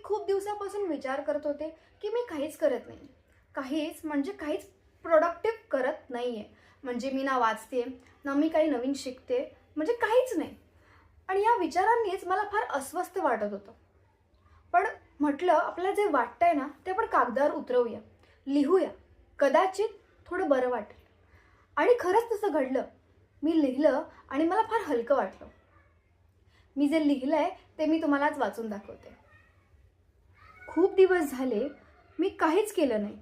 खूप दिवसापासून विचार करत होते की मी काहीच करत नाही, काहीच म्हणजे काहीच प्रोडक्टिव्ह करत नाही आहे. म्हणजे मी ना वाचते, ना मी काही नवीन शिकते, म्हणजे काहीच नाही. आणि या विचारांनीच मला फार अस्वस्थ वाटत होतं. पण म्हटलं आपल्याला जे वाटतंय ना ते आपण कागदावर उतरवूया, लिहूया, कदाचित थोडं बरं वाटेल. आणि खरंच तसं घडलं. मी लिहिलं आणि मला फार हलकं वाटलं. मी जे लिहिलंय ते मी तुम्हाला आज वाचून दाखवते. खूप दिवस झाले मी काहीच केलं नाही.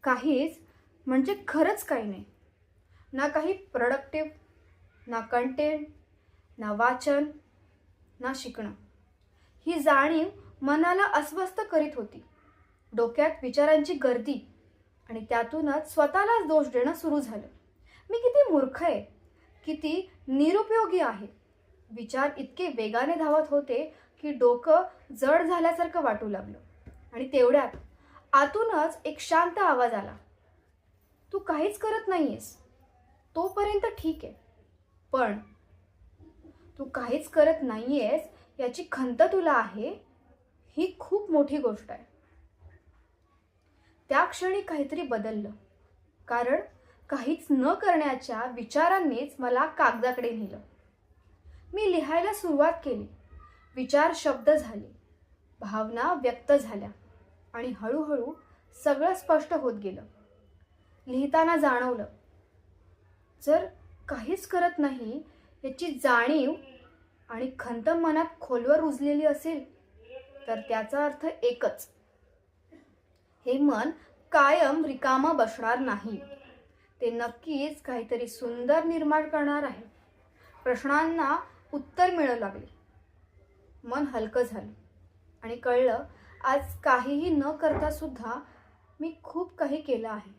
काहीच म्हणजे खरंच काही नाही. ना काही प्रोडक्टिव्ह, ना कंटेंट, ना वाचन, ना शिकणं. ही जाणीव मनाला अस्वस्थ करीत होती. डोक्यात विचारांची गर्दी आणि त्यातूनच स्वतःलाच दोष देणं सुरू झालं. मी किती मूर्ख आहे, किती निरुपयोगी आहे. विचार इतके वेगाने धावत होते की डोकं जड झाल्यासारखं वाटू लागलं. आणि तेवढ्यात आतूनच एक शांत आवाज आला. तू काहीच करत नाहीयेस तोपर्यंत ठीक आहे, पण तू काहीच करत नाहीयेस याची खंत तुला आहे, ही खूप मोठी गोष्ट आहे. त्या क्षणी काहीतरी बदललं. कारण काहीच न करण्याच्या विचारांनीच मला कागदाकडे नेलं. मी लिहायला सुरुवात केली. विचार शब्द झाले, भावना व्यक्त झाल्या आणि हळूहळू सगळं स्पष्ट होत गेलं. लिहिताना जाणवलं, जर काहीच करत नाही याची जाणीव आणि खंत मनात खोलवर रुजलेली असेल तर त्याचा अर्थ एकच, हे मन कायम रिकामं बसणार नाही. ते नक्कीच काहीतरी सुंदर निर्माण करणार आहे. प्रश्नांना उत्तर मिळू लागले. मन हलकं झालं आणि कळलं आज काहीही न करता सुद्धा मी खूप काही केलं आहे.